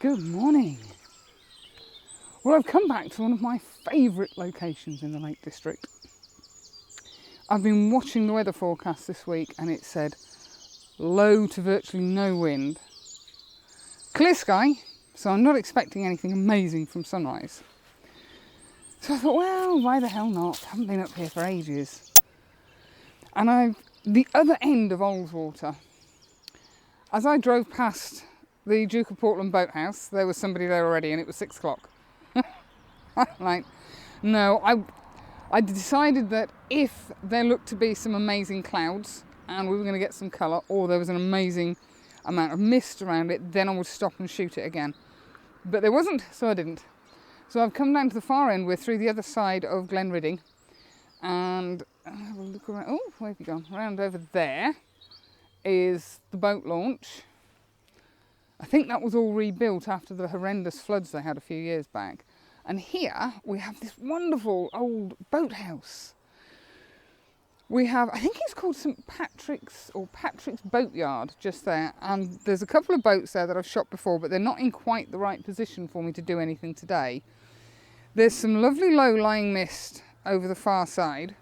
Good morning. Well, I've come back to one of my favourite locations in the Lake District. I've been watching the weather forecast this week and it said low to virtually no wind. Clear sky, so I'm not expecting anything amazing from sunrise. So I thought, well, why the hell not? I haven't been up here for ages. And the other end of Ullswater, as I drove past the Duke of Portland boathouse, there was somebody there already and it was 6 o'clock. Like, no, I decided that if there looked to be some amazing clouds and we were going to get some colour, or there was an amazing amount of mist around it, then I would stop and shoot it again. But there wasn't, so I didn't. So I've come down to the far end. We're through the other side of Glen Ridding, and have a look around. Oh, where have you gone? Around over there is the boat launch. I think that was all rebuilt after the horrendous floods they had a few years back. And here we have this wonderful old boathouse. We have, I think it's called St Patrick's or Patrick's Boatyard just there. And there's a couple of boats there that I've shot before, but they're not in quite the right position for me to do anything today. There's some lovely low-lying mist over the far side,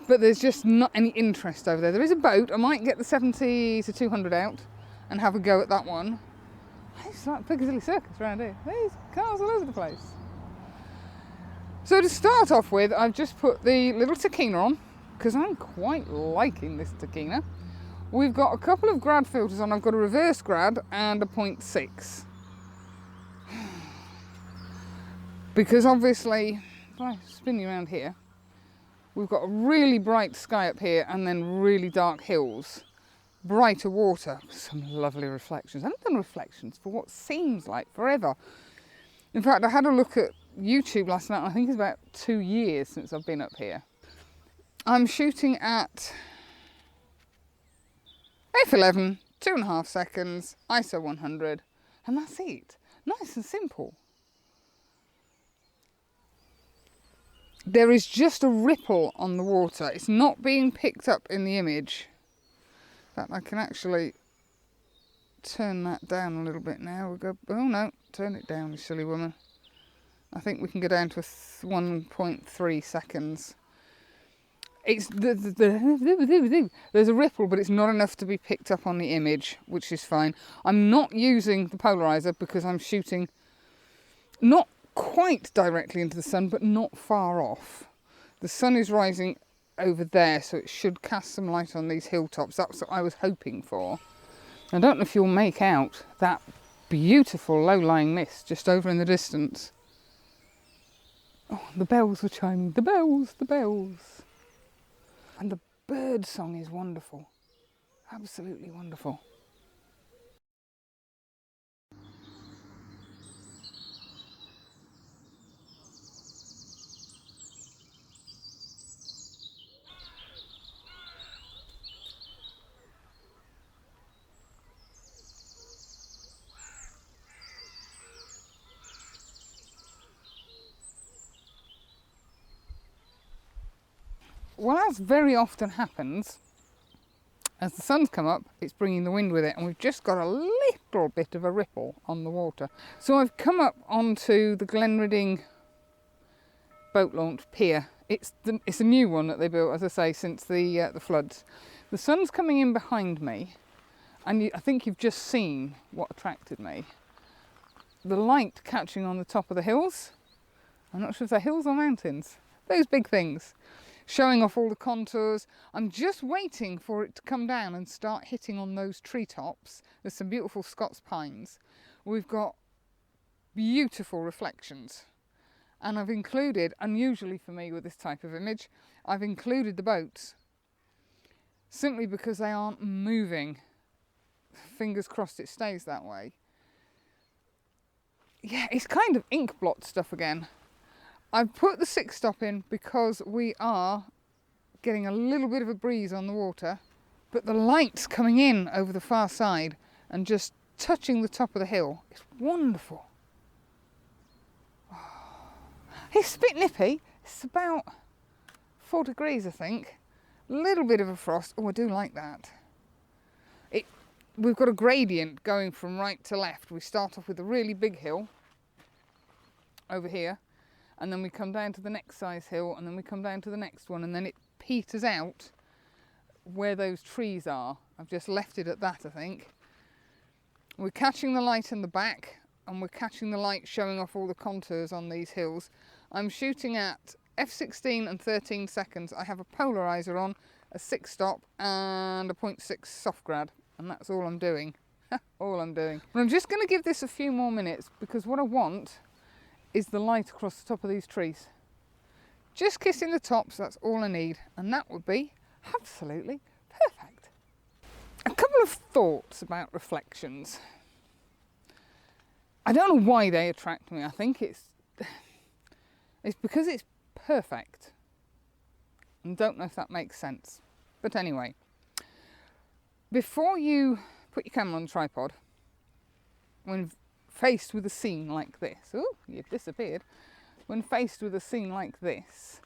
but there's just not any interest over there. There is a boat. I might get the 70 to 200 out and have a go at that one. It's like Piccadilly Circus around here. There's cars all over the place. So to start off with, I've just put the little taquina on because I'm quite liking this taquina. We've got a couple of grad filters on. I've got a reverse grad and a 0.6. Because obviously, if I spin you around here, we've got a really bright sky up here and then really dark hills. Brighter water, some lovely reflections. I haven't done reflections for what seems like forever. In fact, I had a look at YouTube last night. I think it's about 2 years since I've been up here. I'm shooting at f11, 2.5 seconds, ISO 100, and that's it. Nice and simple. There is just a ripple on the water. It's not being picked up in the image. In fact, I can actually turn that down a little bit now. We'll go, oh no, turn it down, you silly woman. I think we can go down to 1.3 seconds. It's there's a ripple, but it's not enough to be picked up on the image, which is fine. I'm not using the polarizer because I'm shooting not quite directly into the sun, but not far off. The sun is rising over there, so it should cast some light on these hilltops. That's what I was hoping for. I don't know if you'll make out that beautiful low-lying mist just over in the distance. Oh, the bells were chiming. The bells, the bells. And the bird song is wonderful. Absolutely wonderful. Well, as very often happens, as the sun's come up, it's bringing the wind with it, and we've just got a little bit of a ripple on the water. So I've come up onto the Glen Ridding boat launch pier. It's a new one that they built, as I say, since the floods. The sun's coming in behind me, and I think you've just seen what attracted me. The light catching on the top of the hills. I'm not sure if they're hills or mountains. Those big things. Showing off all the contours. I'm just waiting for it to come down and start hitting on those treetops. There's some beautiful Scots pines. We've got beautiful reflections. And I've included, unusually for me with this type of image, I've included the boats. Simply because they aren't moving. Fingers crossed it stays that way. Yeah, it's kind of ink blot stuff again. I've put the 6-stop in because we are getting a little bit of a breeze on the water, but the light's coming in over the far side and just touching the top of the hill. It's wonderful. It's a bit nippy. It's about 4 degrees, I think. A little bit of a frost. Oh, I do like that. we've got a gradient going from right to left. We start off with a really big hill over here, and then we come down to the next size hill, and then we come down to the next one, and then it peters out where those trees are. I've just left it at that, I think. We're catching the light in the back, and we're catching the light showing off all the contours on these hills. I'm shooting at f16 and 13 seconds. I have a polarizer on, a 6-stop and a 0.6 soft grad, and that's all I'm doing. All I'm doing. But I'm just going to give this a few more minutes, because what I want is the light across the top of these trees. Just kissing the tops, that's all I need, and that would be absolutely perfect. A couple of thoughts about reflections. I don't know why they attract me. I think it's because it's perfect. And don't know if that makes sense. But anyway, before you put your camera on the tripod, when faced with a scene like this, oh, you've disappeared. When faced with a scene like this,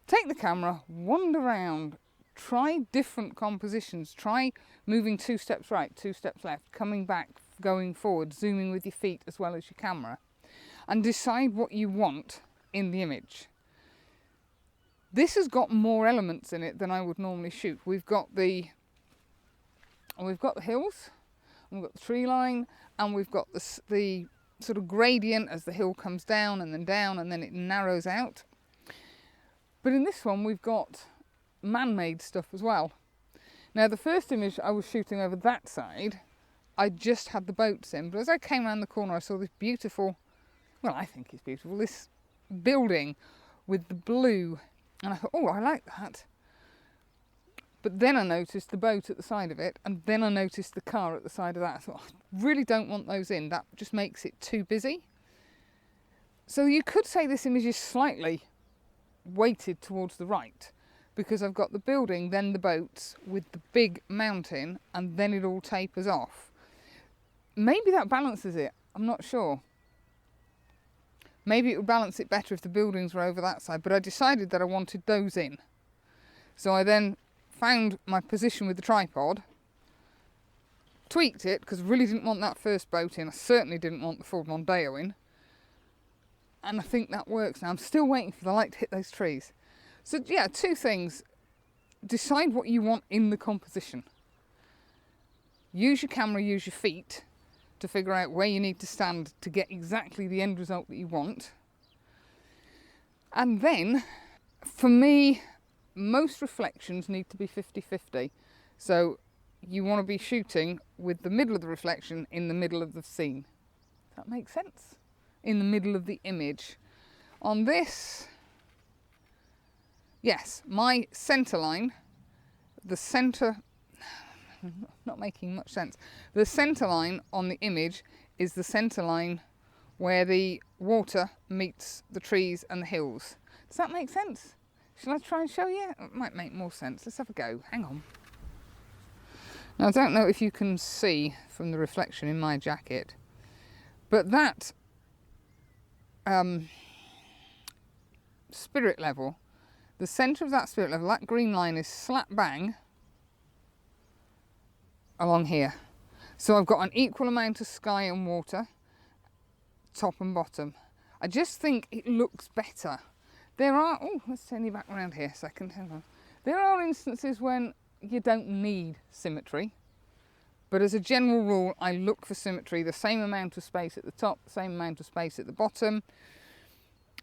take the camera, wander around, try different compositions, try moving 2 steps right, 2 steps left, coming back, going forward, zooming with your feet as well as your camera, and decide what you want in the image. This has got more elements in it than I would normally shoot. We've got the hills, we've got the tree line, and we've got the sort of gradient as the hill comes down, and then it narrows out. But in this one we've got man-made stuff as well. Now the first image I was shooting over that side, I just had the boats in, but as I came around the corner I saw this beautiful, well, I think it's beautiful, this building with the blue, and I thought, oh, I like that. But then I noticed the boat at the side of it, and then I noticed the car at the side of that. I thought, I really don't want those in, that just makes it too busy. So you could say this image is slightly weighted towards the right, because I've got the building, then the boats with the big mountain, and then it all tapers off. Maybe that balances it, I'm not sure. Maybe it would balance it better if the buildings were over that side, but I decided that I wanted those in. So I then found my position with the tripod, tweaked it, because I really didn't want that first boat in, I certainly didn't want the full Mondeo in, and I think that works now. I'm still waiting for the light to hit those trees. So yeah, 2 things. Decide what you want in the composition. Use your camera, use your feet to figure out where you need to stand to get exactly the end result that you want. And then, for me, most reflections need to be 50-50. So you want to be shooting with the middle of the reflection in the middle of the scene. Does that make sense? In the middle of the image. On this, yes, my centre line, the centre, not making much sense. The centre line on the image is the centre line where the water meets the trees and the hills. Does that make sense? Shall I try and show you? It might make more sense. Let's have a go. Hang on. Now, I don't know if you can see from the reflection in my jacket, but that spirit level, the centre of that spirit level, that green line is slap bang along here. So I've got an equal amount of sky and water, top and bottom. I just think it looks better. There are, oh, let's turn you back around here a second, hang on. There are instances when you don't need symmetry, but as a general rule, I look for symmetry, the same amount of space at the top, the same amount of space at the bottom,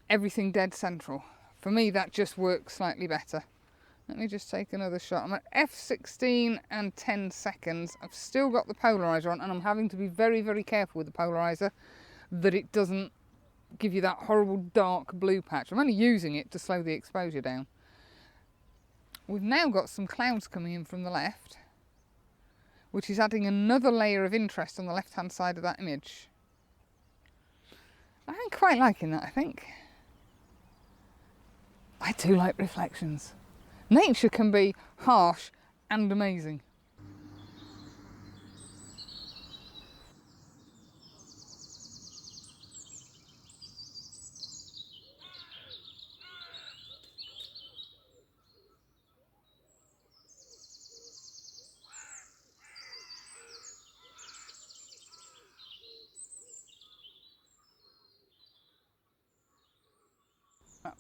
everything dead central. For me, that just works slightly better. Let me just take another shot. I'm at f16 and 10 seconds. I've still got the polarizer on, and I'm having to be very, very careful with the polarizer that it doesn't give you that horrible dark blue patch. I'm only using it to slow the exposure down. We've now got some clouds coming in from the left, which is adding another layer of interest on the left-hand side of that image. I'm quite liking that, I think. I do like reflections. Nature can be harsh and amazing.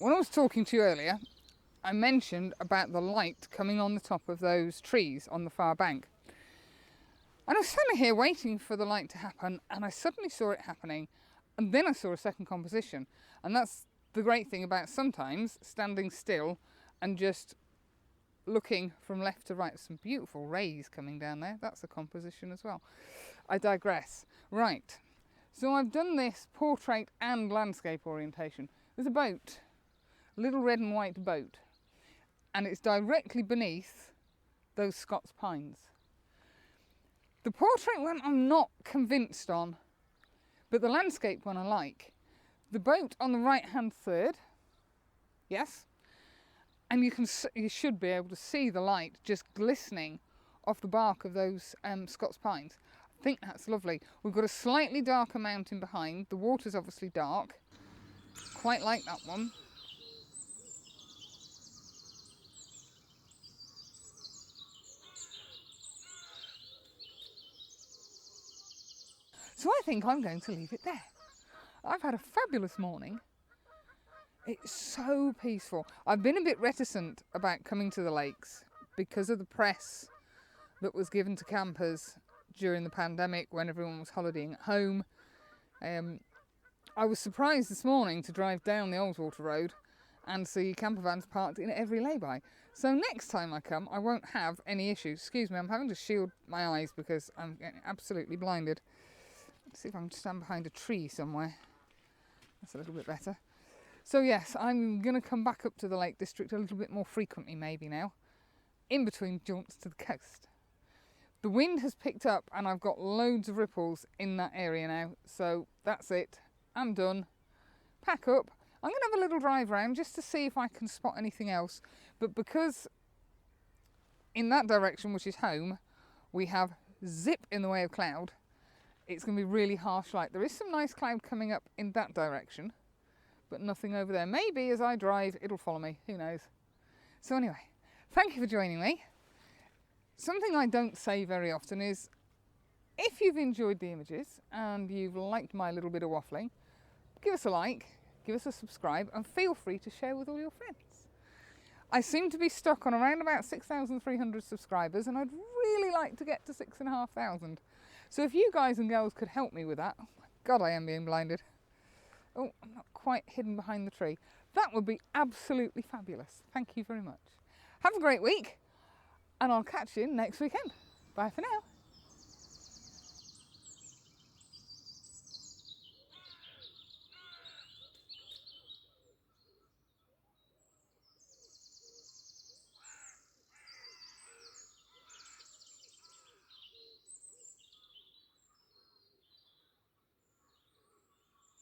when I was talking to you earlier, I mentioned about the light coming on the top of those trees on the far bank. And I was standing here waiting for the light to happen, and I suddenly saw it happening, and then I saw a second composition. And that's the great thing about sometimes standing still and just looking from left to right. Some beautiful rays coming down there. That's a composition as well. I digress. Right, so I've done this portrait and landscape orientation. There's a boat, a little red and white boat, and it's directly beneath those Scots pines. The portrait one I'm not convinced on, but the landscape one I like. The boat on the right hand third, yes, and you should be able to see the light just glistening off the bark of those Scots pines. I think that's lovely. We've got a slightly darker mountain behind. The water's obviously dark. Quite like that one. So I think I'm going to leave it there. I've had a fabulous morning. It's so peaceful. I've been a bit reticent about coming to the lakes because of the press that was given to campers during the pandemic when everyone was holidaying at home. I was surprised this morning to drive down the Ullswater road and see camper vans parked in every lay-by. So next time I come, I won't have any issues. Excuse me, I'm having to shield my eyes because I'm getting absolutely blinded. Let's see if I can stand behind a tree somewhere. That's a little bit better. So yes, I'm going to come back up to the Lake District a little bit more frequently maybe now, in between jaunts to the coast. The wind has picked up and I've got loads of ripples in that area now. So that's it. I'm done. Pack up. I'm going to have a little drive around just to see if I can spot anything else. But because in that direction, which is home, we have zip in the way of cloud, it's going to be really harsh light. There is some nice cloud coming up in that direction, but nothing over there. Maybe as I drive, it'll follow me. Who knows? So anyway, thank you for joining me. Something I don't say very often is, if you've enjoyed the images and you've liked my little bit of waffling, give us a like, give us a subscribe, and feel free to share with all your friends. I seem to be stuck on around about 6,300 subscribers, and I'd really like to get to 6,500. So if you guys and girls could help me with that, oh my God, I am being blinded. Oh, I'm not quite hidden behind the tree. That would be absolutely fabulous. Thank you very much. Have a great week, and I'll catch you next weekend. Bye for now.